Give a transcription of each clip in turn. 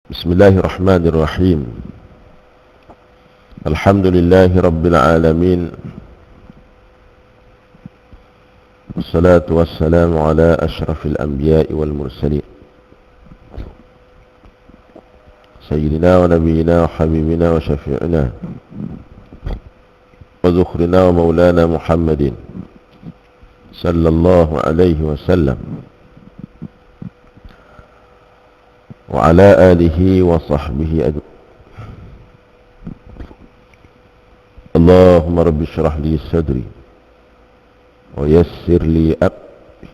Bismillahirrahmanirrahim. Alhamdulillahi Rabbil Alamin. Wassalatu wassalamu ala ashrafil anbiya'i wal mursalin Sayyidina wa nabiyina wa habibina wa syafi'ina wa dhukhrina wa maulana Muhammadin sallallahu alaihi wasallam wa ala alihi wa sahbihi ajma'in. Allahumma rabbi shrah li sadri wa yassir li amri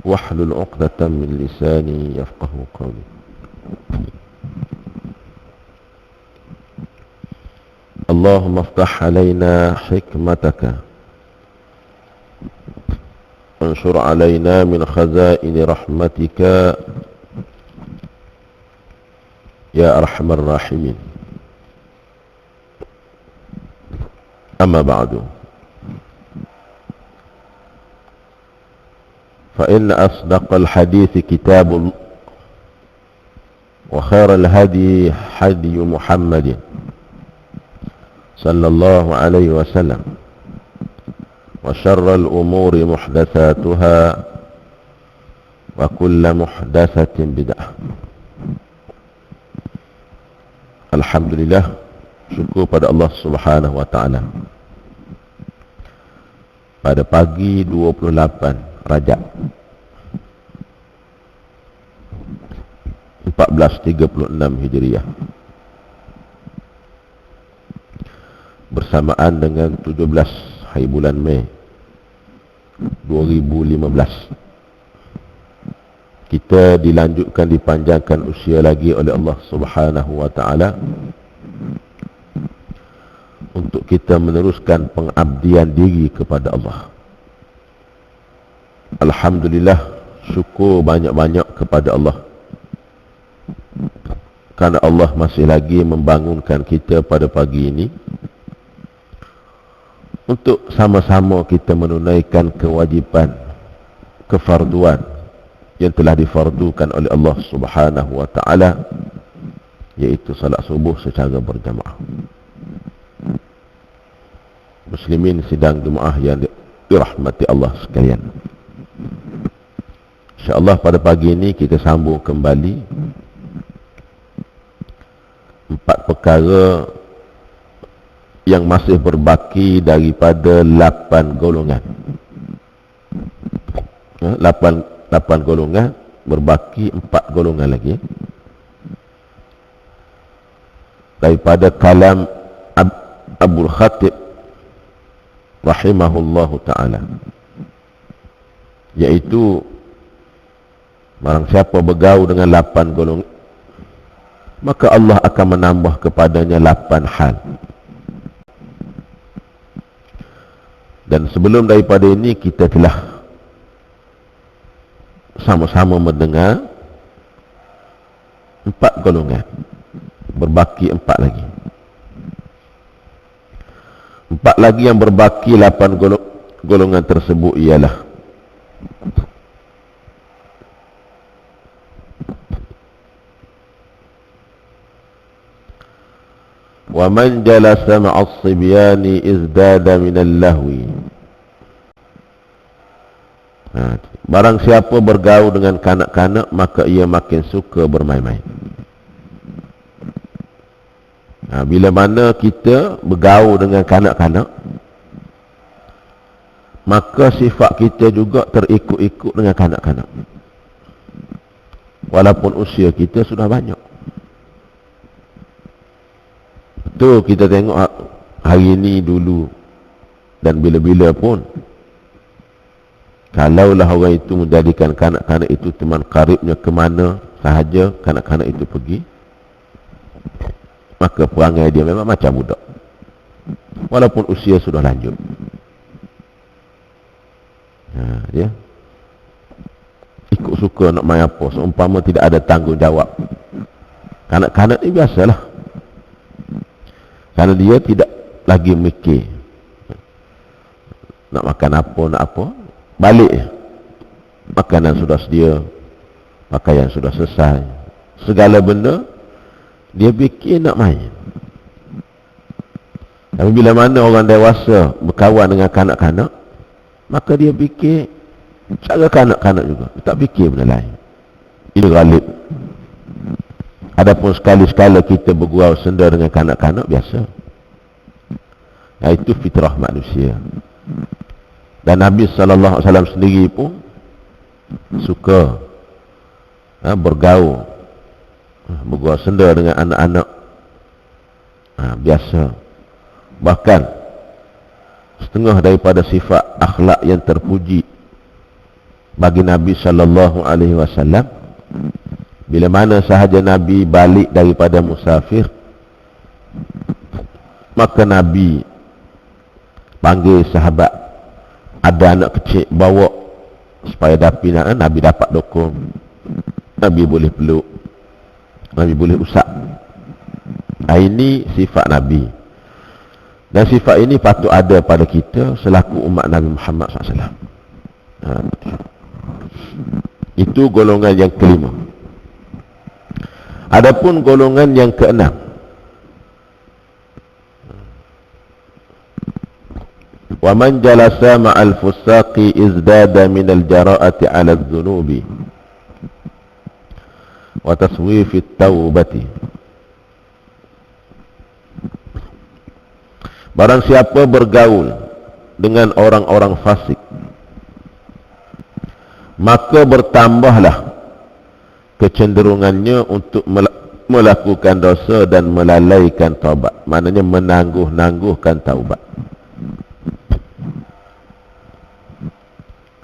wahlul 'uqdatam min lisani yafqahu qawli. Allahumma iftah 'alaina hikmataka wanshur 'alaina min khazaini rahmatika ya arhamar rahimin. Amma ba'du, fa inna asdaqal hadithi kitabullah wa khairal hadi hadi Muhammadin sallallahu alaihi wasallam wa syarral umuri muhdatsatuha wa kullu muhdatsatin bid'ah. Alhamdulillah, syukur pada Allah Subhanahu wa taala. Pada pagi 28 Rajab 1436 Hijriah, bersamaan dengan 17 hari bulan Mei 2015, kita dilanjutkan, dipanjangkan usia lagi oleh Allah Subhanahu wa taala untuk kita meneruskan pengabdian diri kepada Allah. Alhamdulillah, syukur banyak-banyak kepada Allah kerana Allah masih lagi membangunkan kita pada pagi ini untuk sama-sama kita menunaikan kewajipan, kefarduan yang telah difardukan oleh Allah Subhanahu wa taala, yaitu salat subuh secara berjamaah. Muslimin sidang Jumaah yang dirahmati Allah sekalian, InsyaAllah pada pagi ini kita sambung kembali 4 perkara yang masih berbaki daripada 8 golongan. 8 golongan, berbaki 4 golongan lagi daripada kalam Abul Khatib rahimahullahu ta'ala, iaitu barang siapa bergaul dengan 8 golongan, maka Allah akan menambah kepadanya 8 hal. Dan sebelum daripada ini kita telah sama-sama mendengar 4 golongan, berbaki 4 lagi. 4 lagi yang berbaki 8 golongan tersebut ialah wa man jalasa ma'as sibyani izdada minal lahwi. Barang siapa bergaul dengan kanak-kanak, maka ia makin suka bermain-main. Bila mana kita bergaul dengan kanak-kanak, maka sifat kita juga terikut-ikut dengan kanak-kanak, walaupun usia kita sudah banyak. Tu kita tengok hari ini, dulu dan bila-bila pun, kalaulah orang itu menjadikan kanak-kanak itu teman karibnya, ke mana sahaja kanak-kanak itu pergi, maka perangai dia memang macam budak, walaupun usia sudah lanjut. Dia ikut suka nak main apa, seumpama tidak ada tanggungjawab. Kanak-kanak ni biasalah, kerana dia tidak lagi mikir nak makan apa, nak apa, balik makanan sudah sedia, pakaian sudah selesai, segala benda dia fikir nak main. Tapi bila mana orang dewasa berkawan dengan kanak-kanak, maka dia fikir cara kanak-kanak juga, dia tak fikir benda lain. Ini ghalib. Adapun sekali-sekala kita bergurau senda dengan kanak-kanak, biasa. Nah, itu fitrah manusia. Dan Nabi SAW sendiri pun suka bergaul, bergurau senda dengan anak-anak, biasa. Bahkan setengah daripada sifat akhlak yang terpuji bagi Nabi SAW, bila mana sahaja Nabi balik daripada musafir, maka Nabi panggil sahabat, ada anak kecil bawa supaya Nabi dapat dokong, Nabi boleh peluk, Nabi boleh usap. Ini sifat Nabi, dan sifat ini patut ada pada kita selaku umat Nabi Muhammad SAW. Itu golongan yang kelima. Adapun golongan yang keenam, wa man jalasa ma'al fusaqi izdada minal jara'ati 'ala adh-dhunubi wa taswifi at-taubati. Barang siapa bergaul dengan orang-orang fasik, maka bertambahlah kecenderungannya untuk melakukan dosa dan melalaikan taubat. Maknanya menangguh-nangguhkan taubat.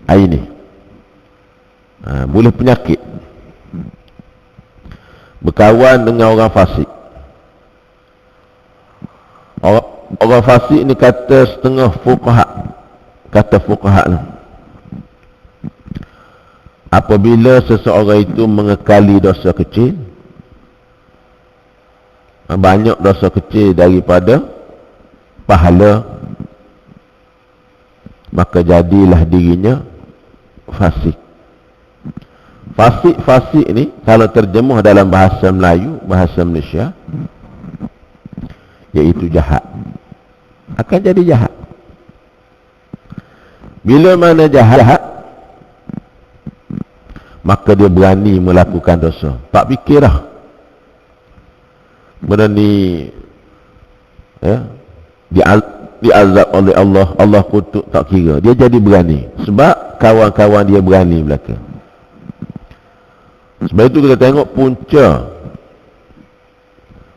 Ini boleh penyakit. Berkawan dengan orang fasik. Orang fasik ni kata setengah fuqaha, kata fuqaha ni, apabila seseorang itu mengekali dosa kecil, banyak dosa kecil daripada pahala, maka jadilah dirinya fasik. Fasik ni kalau terjemuh dalam bahasa Melayu, bahasa Malaysia, iaitu jahat. Akan jadi jahat. Bila mana jahat, maka dia berani melakukan dosa. Tak fikirlah benda ni diazab oleh Allah, Allah kutuk, tak kira. Dia jadi berani sebab kawan-kawan dia berani belaka. Sebab itu kita tengok punca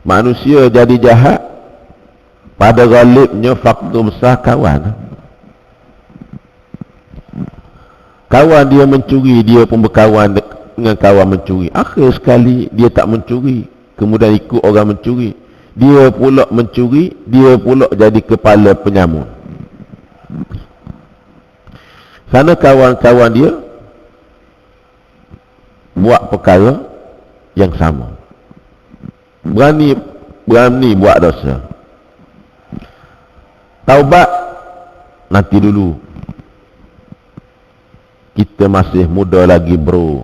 manusia jadi jahat, pada ghalibnya faktor besar kawan. Kawan dia mencuri, dia pun berkawan dengan kawan mencuri. Akhir sekali dia tak mencuri, kemudian ikut orang mencuri. Dia pula mencuri, dia pula jadi kepala penyamun. Kerana kawan-kawan dia buat perkara yang sama, berani buat dosa. Taubat nanti dulu, kita masih muda lagi bro.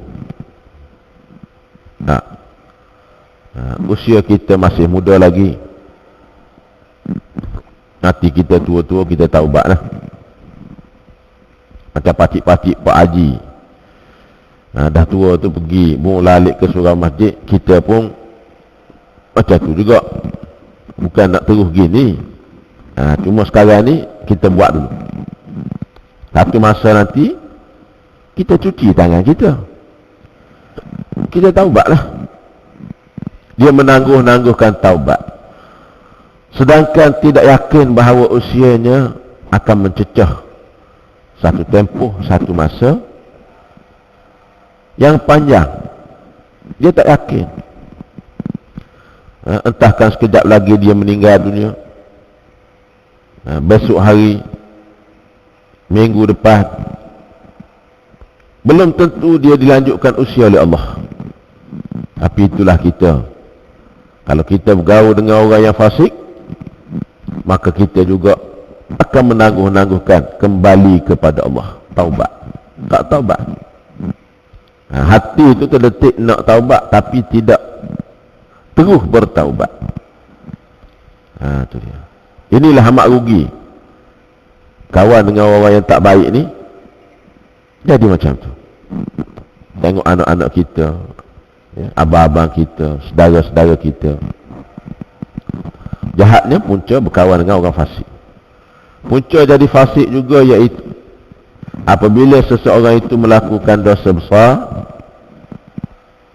Usia kita masih muda lagi. Nanti kita tua-tua, kita taubat lah. Macam pakcik-pakcik Pak Haji, dah tua tu pergi balik ke surau masjid, kita pun macam tu juga. Bukan nak terus gini. Cuma sekarang ni kita buat dulu. Satu masa nanti kita cuci tangan kita, kita taubatlah. Dia menangguh-nangguhkan taubat, sedangkan tidak yakin bahawa usianya akan mencecah satu tempoh, satu masa yang panjang. Dia tak yakin. Entahkan sekejap lagi dia meninggal dunia, besok hari, minggu depan, belum tentu dia dilanjutkan usia oleh Allah. Tapi itulah kita. Kalau kita bergaul dengan orang yang fasik, maka kita juga akan menangguh-nangguhkan kembali kepada Allah. Taubat. Tak taubat, Hati itu terdetik nak taubat tapi tidak terus bertaubat. Itu dia. Inilah amat rugi kawan dengan orang yang tak baik ni. Jadi macam tu. Tengok anak-anak kita, ya, abang-abang kita, saudara-saudara kita, jahatnya punca berkawan dengan orang fasik. Punca jadi fasik juga iaitu apabila seseorang itu melakukan dosa besar,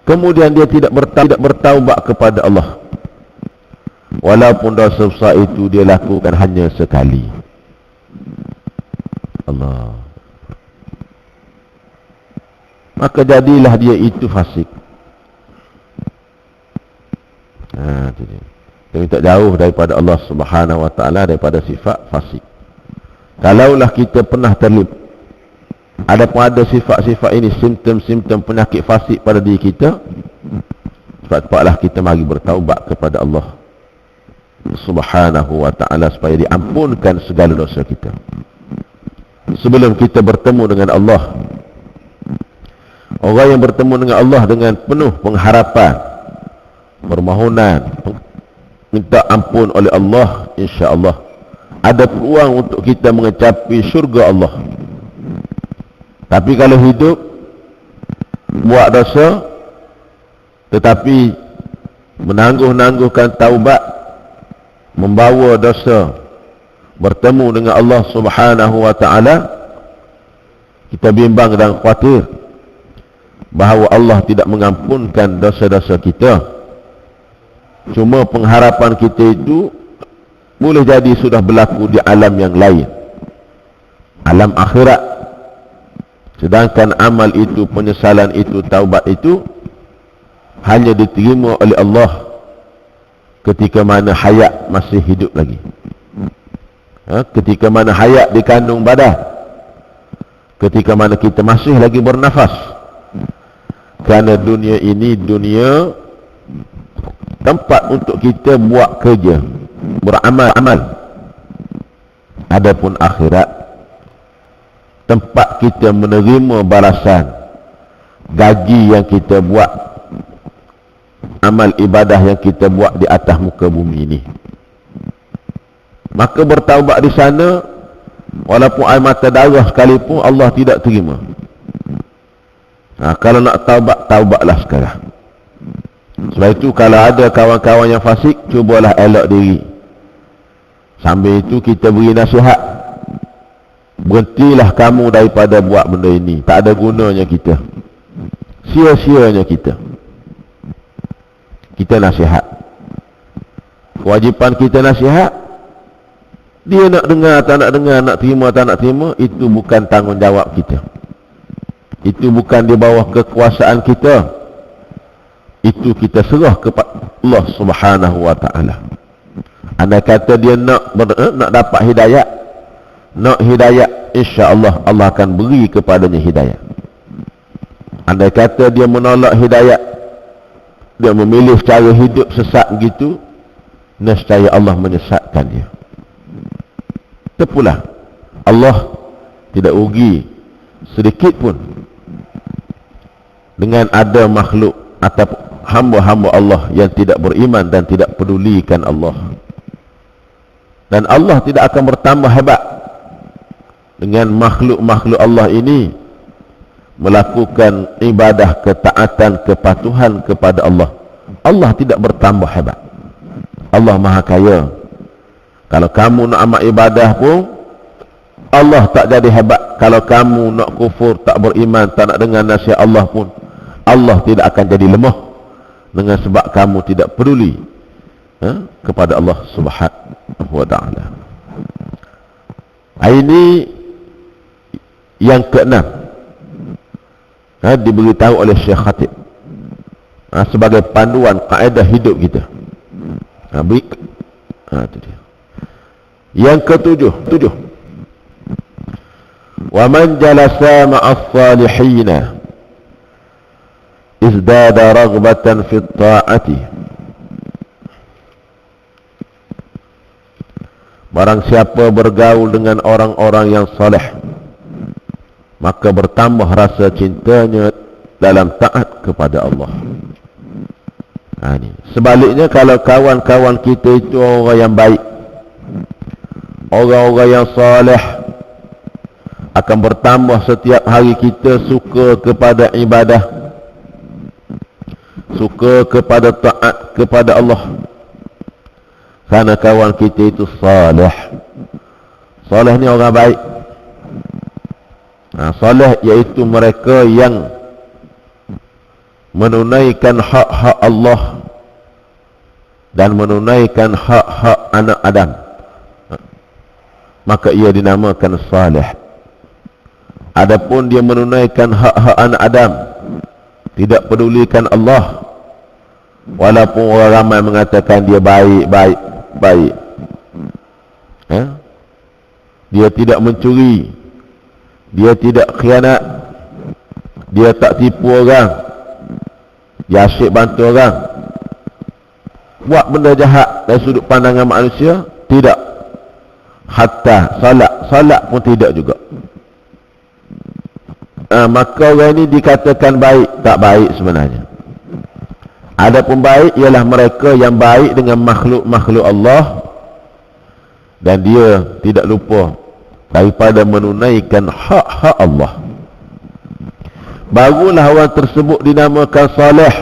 kemudian dia tidak bertaubat kepada Allah, walaupun dosa besar itu dia lakukan hanya sekali. Allah. Maka jadilah dia itu fasik. Itu dia. Dia minta jauh daripada Allah Subhanahu Wa Taala, daripada sifat fasik. Kalaulah kita pernah terlibat, ada sifat-sifat ini, simptom-simptom penyakit fasik pada diri kita, sepatutnya kita mari bertaubat kepada Allah Subhanahu Wa Taala supaya diampunkan segala dosa kita. Sebelum kita bertemu dengan Allah, orang yang bertemu dengan Allah dengan penuh pengharapan, permohonan, minta ampun oleh Allah, insya-Allah ada peluang untuk kita mencapai syurga Allah. Tapi kalau hidup buat dosa tetapi menangguh-nangguhkan taubat, membawa dosa, bertemu dengan Allah Subhanahu Wa Taala, kita bimbang dan khawatir bahawa Allah tidak mengampunkan dosa-dosa kita. Cuma pengharapan kita itu boleh jadi sudah berlaku di alam yang lain, alam akhirat. Sedangkan amal itu, penyesalan itu, taubat itu hanya diterima oleh Allah ketika mana hayat masih hidup lagi. Ketika mana hayat dikandung badan, ketika mana kita masih lagi bernafas. Kerana dunia ini dunia tempat untuk kita buat kerja, beramal-amal. Adapun akhirat tempat kita menerima balasan gaji yang kita buat, amal ibadah yang kita buat di atas muka bumi ini. Maka bertaubat di sana, walaupun air mata darah sekalipun Allah tidak terima. Kalau nak taubat, taubatlah sekarang. Sebab itu kalau ada kawan-kawan yang fasik, cubalah elak diri. Sambil itu kita beri nasihat, berhentilah kamu daripada buat benda ini, tak ada gunanya kita, sia-sianya kita. Kita nasihat, kewajipan kita nasihat. Dia nak dengar, tak nak dengar, nak terima, tak nak terima, itu bukan tanggungjawab kita. Itu bukan di bawah kekuasaan kita. Itu kita serah kepada Allah Subhanahu Wa Taala. Andai kata dia nak dapat hidayah, nak hidayah, insya-Allah Allah akan beri kepadanya hidayah. Andai kata dia menolak hidayah, dia memilih cara hidup sesat begitu, nescaya Allah menyesatkan dia. Tepulah, Allah tidak rugi sedikit pun dengan ada makhluk atau hamba-hamba Allah yang tidak beriman dan tidak pedulikan Allah. Dan Allah tidak akan bertambah hebat dengan makhluk-makhluk Allah ini melakukan ibadah, ketaatan, kepatuhan kepada Allah. Allah tidak bertambah hebat. Allah Maha Kaya. Kalau kamu nak amal ibadah pun, Allah tak jadi hebat. Kalau kamu nak kufur, tak beriman, tak nak dengar nasihat Allah pun, Allah tidak akan jadi lemah dengan sebab kamu tidak peduli kepada Allah Subhanahu Wa Taala. Ini yang keenam, diberitahu oleh Syekh Khatib sebagai panduan kaedah hidup kita. Itu dia. Yang ketujuh, wa man jalasa ma'as salihina izdada raghbatan fi ta'ati. Barang siapa bergaul dengan orang-orang yang saleh, maka bertambah rasa cintanya dalam taat kepada Allah. Ini. Sebaliknya, kalau kawan-kawan kita itu orang yang baik, orang-orang yang saleh, akan bertambah setiap hari kita suka kepada ibadah, suka kepada taat kepada Allah, karena kawan kita itu saleh. Saleh ni orang baik. Saleh iaitu mereka yang menunaikan hak-hak Allah dan menunaikan hak-hak anak Adam, maka ia dinamakan saleh. Adapun dia menunaikan hak-hak anak Adam, tidak pedulikan Allah, walaupun orang ramai mengatakan dia baik, dia tidak mencuri, dia tidak khianat, dia tak tipu orang, dia asyik bantu orang. Buat benda jahat dari sudut pandangan manusia, tidak. Hatta salat pun tidak juga. Maka orang ini dikatakan baik, tak baik sebenarnya. Adapun baik ialah mereka yang baik dengan makhluk-makhluk Allah, dan dia tidak lupa daripada menunaikan hak-hak Allah. Barulah orang tersebut dinamakan saleh.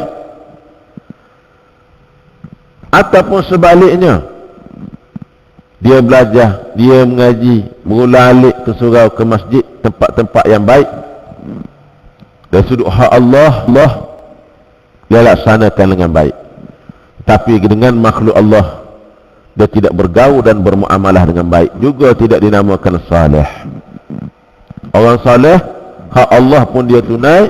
Ataupun sebaliknya, dia belajar, dia mengaji, berulang-alik ke surau, ke masjid, tempat-tempat yang baik, dari sudut hak Allah, dia laksanakan dengan baik. Tapi dengan makhluk Allah, dia tidak bergaul dan bermuamalah dengan baik, juga tidak dinamakan saleh. Orang saleh, hak Allah pun dia tunai,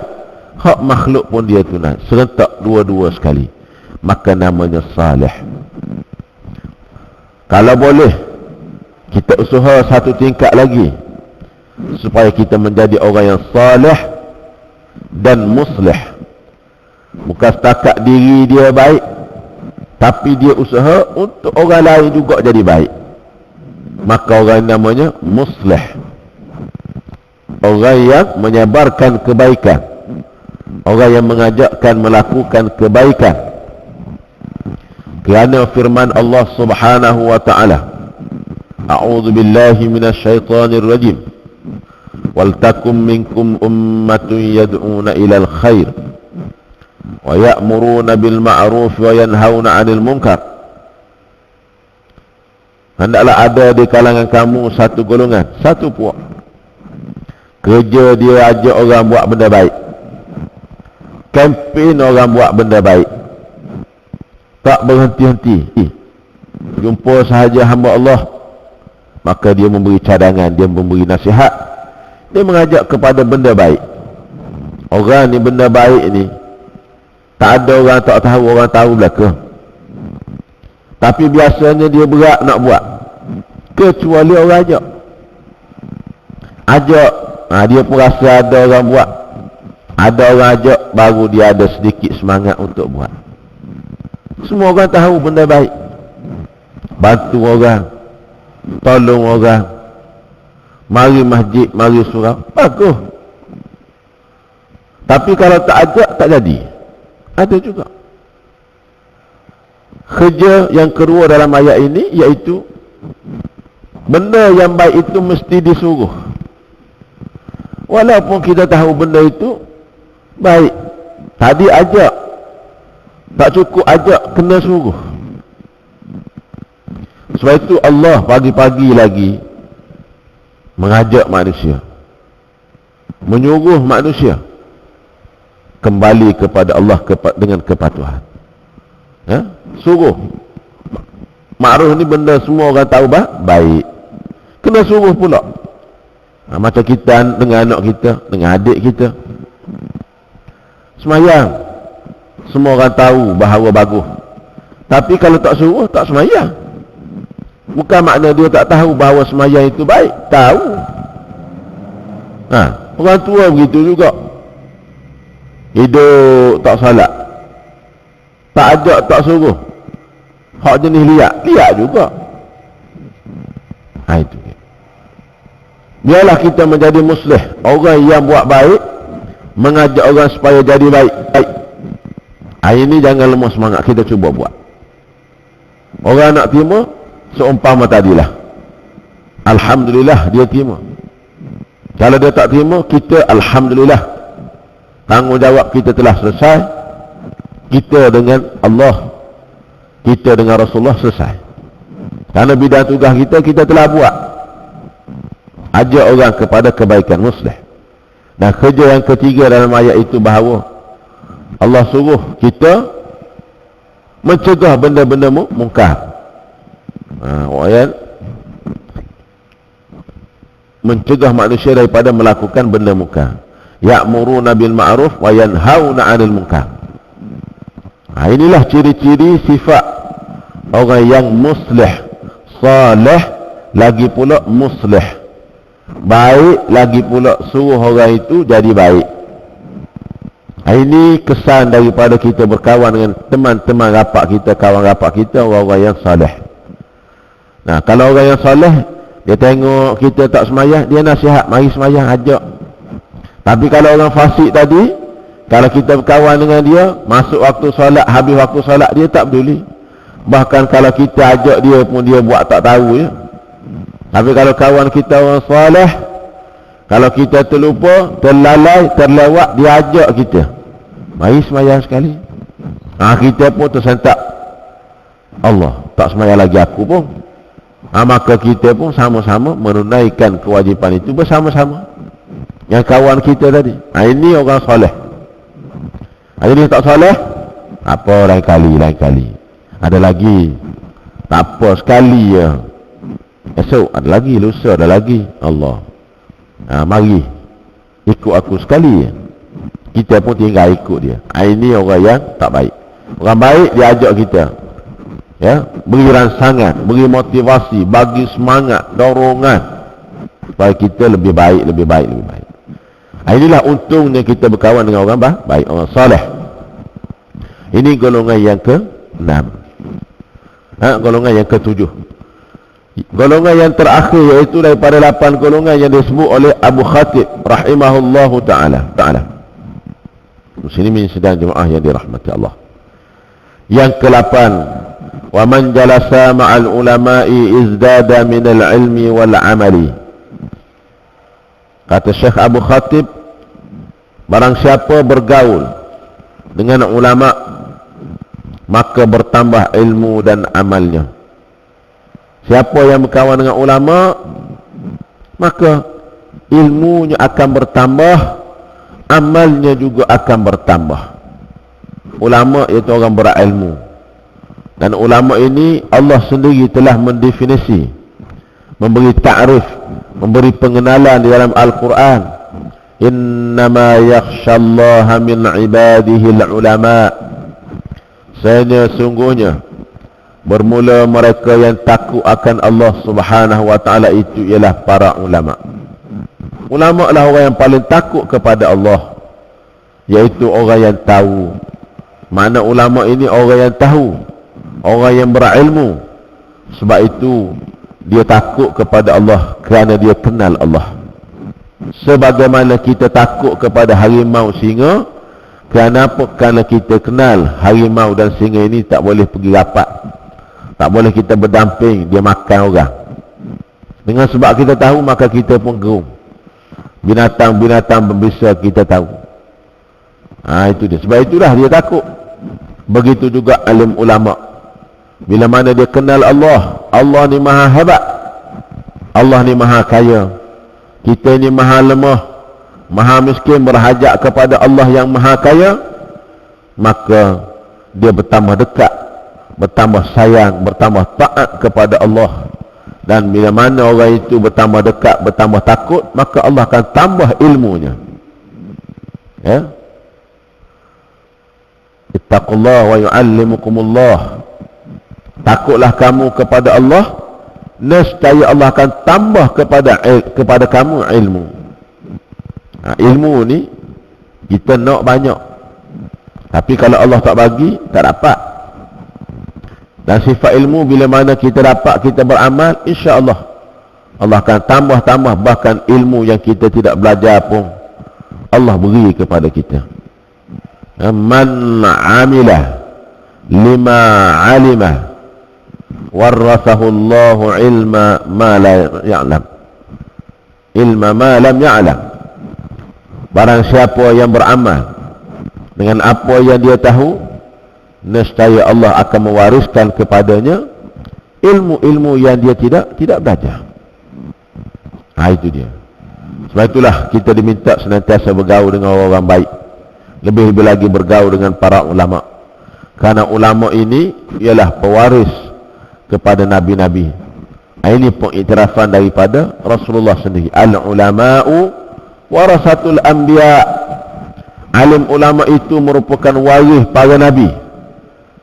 hak makhluk pun dia tunai, serentak dua-dua sekali, maka namanya saleh. Kalau boleh, kita usaha satu tingkat lagi supaya kita menjadi orang yang saleh dan muslih. Bukan setakat diri dia baik, tapi dia usaha untuk orang lain juga jadi baik, maka orang namanya muslih. Orang yang menyebarkan kebaikan, orang yang mengajakkan melakukan kebaikan. Kerana firman Allah Subhanahu wa ta'ala, a'udzu billahi minasyaitonir rajim, wal takum minkum ummatun yad'una ilal khair wa ya'muruna bil ma'ruf wa yanhauna 'anil munkar. Hendaklah ada di kalangan kamu satu golongan, satu puak, kerja dia ajak orang buat benda baik, kempen orang buat benda baik, tak berhenti-henti. Jumpa sahaja hamba Allah, maka dia memberi cadangan, dia memberi nasihat, dia mengajak kepada benda baik. Orang ni benda baik ni, tak ada orang tak tahu, orang tahu belaka. Tapi biasanya dia berat nak buat, kecuali orang ajak. Dia pun rasa ada orang buat, ada orang ajak, baru dia ada sedikit semangat untuk buat. Semua orang tahu benda baik, bantu orang, tolong orang, mari masjid, mari surau, bagus. Tapi kalau tak ajak, tak jadi. Ada juga. Kerja yang kedua dalam ayat ini, iaitu benda yang baik itu mesti disuruh. Walaupun kita tahu benda itu baik, tadi ajak, tak cukup ajak, kena suruh. Sebab itu Allah pagi-pagi lagi mengajak manusia, menyuruh manusia kembali kepada Allah dengan kepatuhan. Suruh. Ma'ruf ni benda semua orang tahu baik, kena suruh pula. Macam kita dengan anak kita, dengan adik kita, semayang, semua orang tahu bahawa bagus, tapi kalau tak suruh, tak semayang. Bukan makna dia tak tahu bahawa semayang itu baik, tahu. Orang tua begitu juga, hidup tak salat, tak ajak, tak suruh, hak jenis liat juga. Itu. Biarlah kita menjadi muslih, orang yang buat baik, mengajak orang supaya jadi baik. Ini jangan lemah semangat, kita cuba buat. Orang nak terima, seumpama tadilah, alhamdulillah dia terima. Kalau dia tak terima, kita alhamdulillah, tanggungjawab kita telah selesai. Kita dengan Allah, kita dengan Rasulullah selesai. Karena bidang tugas kita telah buat. Ajak orang kepada kebaikan muslih. Dan kerja yang ketiga dalam ayat itu bahawa Allah suruh kita mencegah benda-benda mungkar. Mencegah manusia daripada melakukan benda mungkar. Ya'muruna bil ma'ruf wa yanhauna 'anil munkar. Inilah ciri-ciri sifat orang yang muslih, salih, lagi pula muslih, baik, lagi pula suruh orang itu jadi baik. Ini kesan daripada kita berkawan dengan teman-teman rapat kita, kawan rapat kita, orang-orang yang salih. Nah, kalau orang yang salih, dia tengok kita tak semayang, dia nasihat, mari semayang, ajak. Tapi kalau orang fasik tadi, kalau kita berkawan dengan dia, masuk waktu solat, habis waktu solat, dia tak peduli. Bahkan kalau kita ajak dia pun, dia buat tak tahu je. Tapi kalau kawan kita orang soleh, kalau kita terlupa, terlalai, terlewat, dia ajak kita, mari semayang sekali. Kita pun tersentak, Allah tak semayang lagi aku pun. Maka kita pun sama-sama menunaikan kewajipan itu bersama-sama. Yang kawan kita tadi, ini orang soleh. Jadi tak soleh, apa lain kali. Ada lagi, tak apa sekali ya. Esok ada lagi, lusa ada lagi. Allah, mari ikut aku sekali. Kita pun tinggal ikut dia. Ini orang yang tak baik. Orang baik dia ajak kita, ya, beri rangsangan, beri motivasi, bagi semangat, dorongan supaya kita lebih baik. Inilah untungnya kita berkawan dengan orang baik, orang soleh. Ini golongan yang ke-6. Golongan yang ke-7. Golongan yang terakhir, iaitu daripada 8 golongan yang disebut oleh Abu Khatib rahimahullahu ta'ala. Muslimin sedang jemaah yang dirahmati Allah. Yang ke-8, wa man jalasa ma'al ulama'i izdada minal ilmi wal amali. Kata Syekh Abu Khatib, barang siapa bergaul dengan ulama, maka bertambah ilmu dan amalnya. Siapa yang berkawan dengan ulama, maka ilmunya akan bertambah, amalnya juga akan bertambah. Ulama iaitu orang berilmu. Dan ulama ini Allah sendiri telah mendefinisi, memberi ta'rif, memberi pengenalan di dalam Al-Quran. Innama yakhshallaha min ibadihi al-ulama. Sungguhnya bermula mereka yang takut akan Allah Subhanahu wa ta'ala itu ialah para ulama. Ulama adalah orang yang paling takut kepada Allah, iaitu orang yang tahu. Mana ulama ini orang yang tahu, orang yang berilmu. Sebab itu dia takut kepada Allah kerana dia kenal Allah. Sebagaimana kita takut kepada harimau singa, kerana apa? Kerana kita kenal harimau dan singa ini tak boleh pergi rapat, tak boleh kita berdamping, dia makan orang. Dengan sebab kita tahu, maka kita pun gerung. Binatang-binatang berbisa kita tahu. Itu dia. Sebab itulah dia takut. Begitu juga alim ulama. Bila mana dia kenal Allah, Allah ni maha hebat, Allah ni maha kaya, kita ni maha lemah, maha miskin, berhajat kepada Allah yang maha kaya, maka dia bertambah dekat, bertambah sayang, bertambah taat kepada Allah. Dan bila mana orang itu bertambah dekat, bertambah takut, maka Allah akan tambah ilmunya. Ya, ittaqullah wa yu'allimukumullah. Takutlah kamu kepada Allah, nescaya Allah akan tambah kepada kamu ilmu. Ilmu ni kita nak banyak, tapi kalau Allah tak bagi, tak dapat. Dan sifat ilmu, bila mana kita dapat, kita beramal, insya-Allah Allah akan tambah-tambah. Bahkan ilmu yang kita tidak belajar pun Allah beri kepada kita. Man amila lima alima warasahu Allahu ilma ma la ya'lam. Ilma ma lam ya'lam. Barang siapa yang beramal dengan apa yang dia tahu, nescaya Allah akan mewariskan kepadanya ilmu-ilmu yang dia tidak belajar. Itu dia. Sebab itulah kita diminta senantiasa bergaul dengan orang baik, lebih-lebih lagi bergaul dengan para ulama, karena ulama ini ialah pewaris kepada nabi-nabi. Ini pengiktirafan daripada Rasulullah sendiri. Al-ulama'u warasatul anbiya. Alim ulama itu merupakan waris para nabi.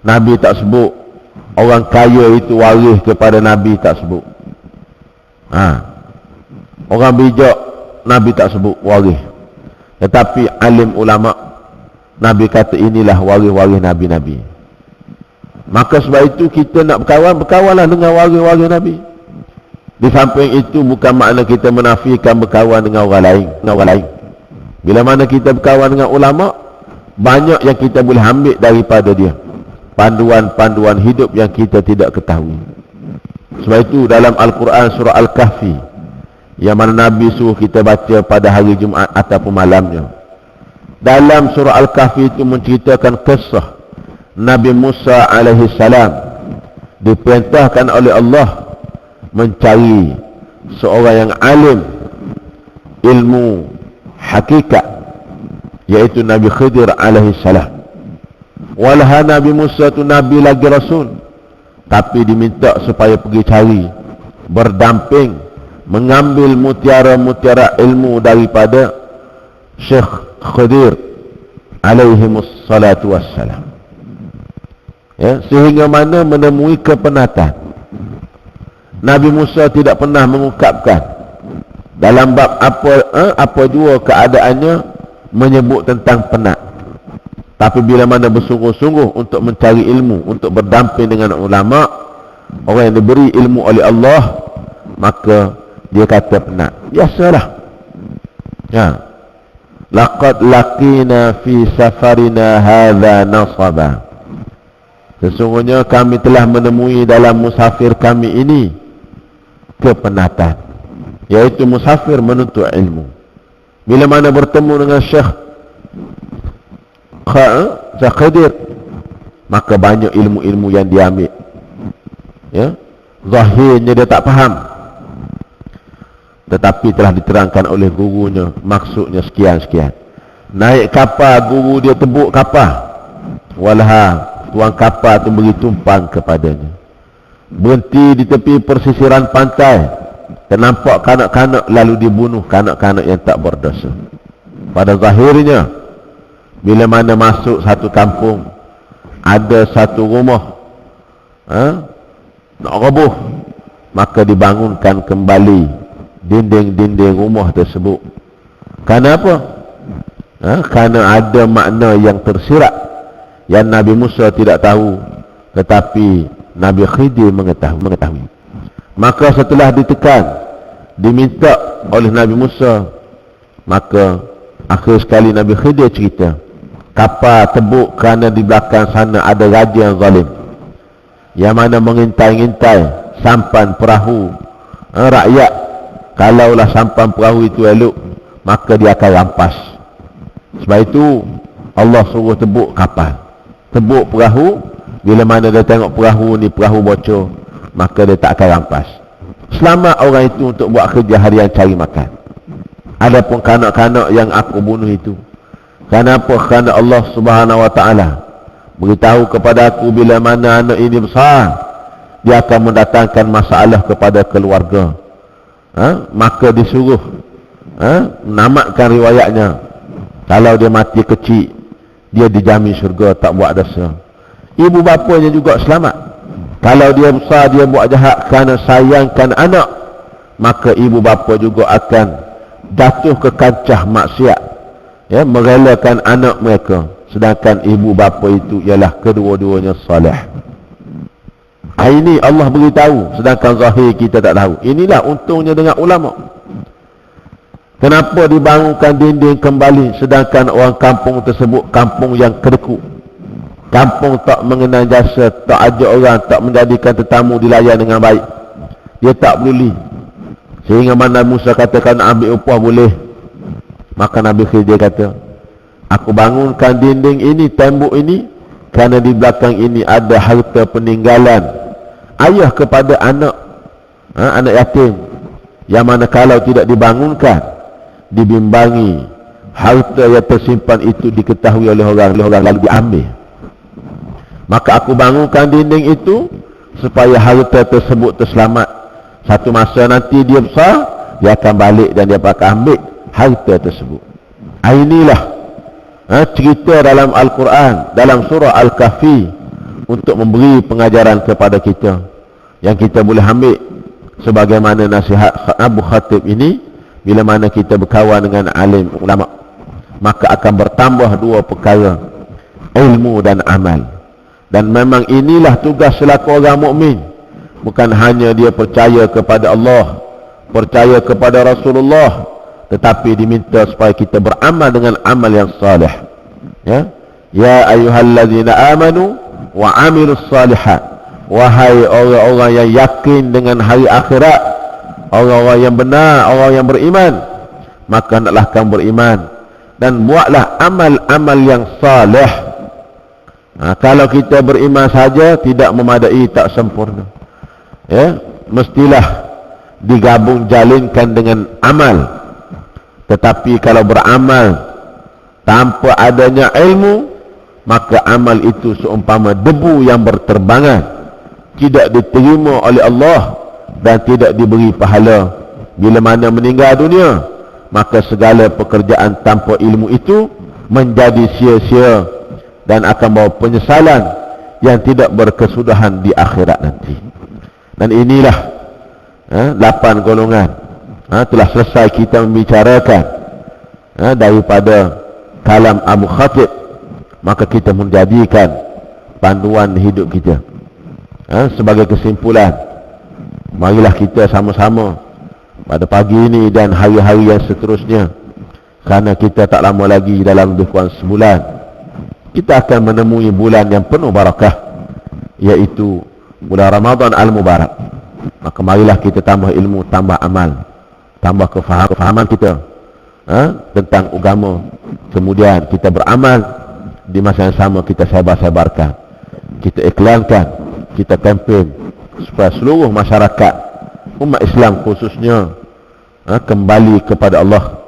Nabi tak sebut orang kaya itu waris kepada nabi, tak sebut. Orang bijak nabi tak sebut waris. Tetapi alim ulama, nabi kata inilah waris-waris nabi-nabi. Maka sebab itu kita nak berkawan, berkawanlah dengan waris-waris nabi. Di samping itu bukan makna kita menafikan berkawan dengan orang lain. Bila mana kita berkawan dengan ulama, banyak yang kita boleh ambil daripada dia, panduan-panduan hidup yang kita tidak ketahui. Sebab itu dalam Al-Quran surah Al-Kahfi, yang mana Nabi suruh kita baca pada hari Jumaat ataupun malamnya, dalam surah Al-Kahfi itu menceritakan kisah Nabi Musa alaihi salam diperintahkan oleh Allah mencari seorang yang alim ilmu hakikat, yaitu Nabi Khidir alaihi salam. Walah Nabi Musa itu Nabi lagi Rasul, tapi diminta supaya pergi cari, berdamping, mengambil mutiara-mutiara ilmu daripada Syekh Khidir alaihi salatu wassalam. Sehingga mana menemui kepenatan. Nabi Musa tidak pernah mengungkapkan dalam bab apa jua keadaannya menyebut tentang penat. Tapi bila mana bersungguh-sungguh untuk mencari ilmu, untuk berdamping dengan ulama, orang yang diberi ilmu oleh Allah, maka dia kata penat. Biasalah. Laqad laqina fi safarina hadha nasaba. Sesungguhnya kami telah menemui dalam musafir kami ini kepenatan, yaitu musafir menuntut ilmu. Bila mana bertemu dengan Syekh Khidir, maka banyak ilmu-ilmu yang dia ambil. Zahirnya dia tak faham, tetapi telah diterangkan oleh gurunya, maksudnya sekian-sekian. Naik kapal, guru dia tebuk kapal. Tuan kapal itu beri tumpang kepadanya. Berhenti di tepi persisiran pantai, ternampak kanak-kanak, lalu dibunuh kanak-kanak yang tak berdosa. Pada zahirnya, bila mana masuk satu kampung, ada satu rumah nak roboh, maka dibangunkan kembali dinding-dinding rumah tersebut. Kenapa? Kerana ada makna yang tersirat yang Nabi Musa tidak tahu, tetapi Nabi Khidir mengetahui. Maka setelah ditekan, diminta oleh Nabi Musa, maka akhir sekali Nabi Khidir cerita, kapal tebuk kerana di belakang sana ada raja yang zalim, yang mana mengintai-intai sampan perahu rakyat. Kalaulah sampan perahu itu elok, maka dia akan rampas. Sebab itu Allah suruh tebuk kapal, tebuk perahu. Bila mana dia tengok perahu ni, perahu bocor, maka dia tak akan rampas. Selamat orang itu untuk buat kerja harian cari makan. Adapun kanak-kanak yang aku bunuh itu, kenapa? Kerana Allah Subhanahu wa ta'ala beritahu kepada aku, bila mana anak ini besar, dia akan mendatangkan masalah kepada keluarga. Maka disuruh menamatkan riwayatnya. Kalau dia mati kecil, dia dijamin syurga, tak buat dosa. Ibu bapanya juga selamat. Kalau dia besar, dia buat jahat kerana sayangkan anak, maka ibu bapa juga akan jatuh ke kancah maksiat, merelakan anak mereka. Sedangkan ibu bapa itu ialah kedua-duanya salih. Ini Allah beritahu, sedangkan zahir kita tak tahu. Inilah untungnya dengan ulama. Kenapa dibangunkan dinding kembali sedangkan orang kampung tersebut kampung yang kedekut, kampung tak mengenal jasa, tak ajak orang, tak menjadikan tetamu dilayan dengan baik, dia tak peduli. Sehingga mana Musa katakan ambil upah boleh, maka Nabi Khidir kata, aku bangunkan dinding ini, tembok ini, kerana di belakang ini ada harta peninggalan ayah kepada anak, anak yatim, yang mana kalau tidak dibangunkan, dibimbangi, harta yang tersimpan itu diketahui oleh orang lalu diambil. Maka aku bangunkan dinding itu supaya harta tersebut terselamat. Satu masa nanti dia besar, dia akan balik dan dia akan ambil harta tersebut. Inilah cerita dalam Al-Quran, dalam surah Al-Kahfi, untuk memberi pengajaran kepada kita yang kita boleh ambil sebagaimana nasihat Abu Khatib ini. Bila mana kita berkawan dengan alim ulama, maka akan bertambah dua perkara, ilmu dan amal. Dan memang inilah tugas selaku orang mukmin, bukan hanya dia percaya kepada Allah, percaya kepada Rasulullah, tetapi diminta supaya kita beramal dengan amal yang salih. Ya ayyuhallazina amanu wa amilus salihat, wahai orang-orang yang yakin dengan hari akhirat, orang-orang yang benar, orang yang beriman, maka hendaklah kamu beriman dan buatlah amal-amal yang salih. Kalau kita beriman saja tidak memadai, tak sempurna. Mestilah digabung jalinkan dengan amal. Tetapi kalau beramal tanpa adanya ilmu, maka amal itu seumpama debu yang berterbangan, tidak diterima oleh Allah dan tidak diberi pahala. Bila mana meninggal dunia, maka segala pekerjaan tanpa ilmu itu menjadi sia-sia dan akan bawa penyesalan yang tidak berkesudahan di akhirat nanti. Dan inilah 8 golongan telah selesai kita membicarakan daripada kalam Abu Khatib. Maka kita menjadikan panduan hidup kita. Sebagai kesimpulan, marilah kita sama-sama pada pagi ini dan hari-hari yang seterusnya, kerana kita tak lama lagi, dalam lebih kurang sebulan, kita akan menemui bulan yang penuh barakah, iaitu bulan Ramadan Al-Mubarak. Maka marilah kita tambah ilmu, tambah amal, tambah kefahaman kita tentang agama. Kemudian kita beramal, di masa yang sama kita sebar-sebarkan, kita iklankan, kita kempen supaya seluruh masyarakat umat Islam khususnya kembali kepada Allah,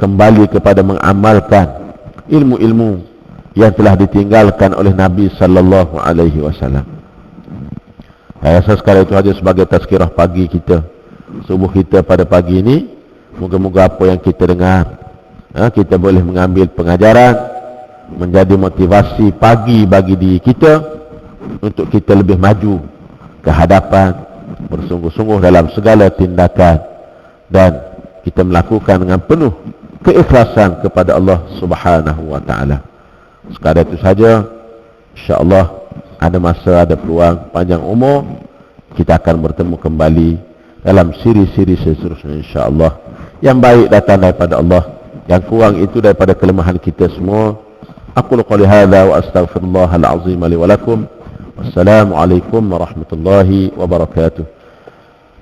kembali kepada mengamalkan ilmu-ilmu yang telah ditinggalkan oleh Nabi sallallahu alaihi wasallam. Saya rasa sekali itu saja sebagai tazkirah pagi kita, subuh kita pada pagi ini. Moga-moga apa yang kita dengar, kita boleh mengambil pengajaran, menjadi motivasi pagi bagi diri kita untuk kita lebih maju ke hadapan, bersungguh-sungguh dalam segala tindakan, dan kita melakukan dengan penuh keikhlasan kepada Allah Subhanahu wa taala. Sekadar itu saja. Insya-Allah ada masa, ada peluang, panjang umur, kita akan bertemu kembali dalam siri-siri seterusnya insya-Allah. Yang baik datang daripada Allah, yang kurang itu daripada kelemahan kita semua. Aku qouli hadza wa astaghfirullahal azim li wa lakum. Wassalamualaikum warahmatullahi wabarakatuh.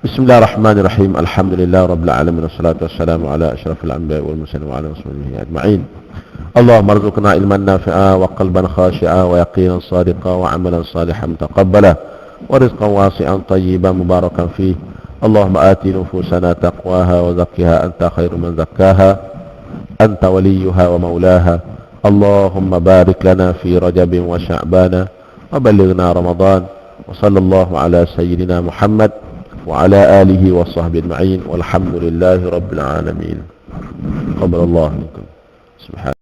Bismillahirrahmanirrahim. Alhamdulillah rabbil alamin, wassalatu wassalamu ala asyrafil anbiya'i wal mursalin wa ala alihi ajma'in. Allahumma arzuqna ilman nafi'a wa qalban khashi'a wa yaqinan sadiqa wa amalan salihan taqabbala wa rizqan wasi'an tayyiban mubarakan fihi. Allahumma ati nufusana taqwaha wa zakkiha anta khairu man zakkaha anta waliyuha wa maulaha. Allahumma barik lana fi Rajabin wa Sya'bana wa ballighna Ramadan. Wa sallallahu ala sayyidina Muhammad wa ala alihi wa sahbihi ajma'in walhamdulillahi rabbil alamin. Qabbalallahu minkum. Subhan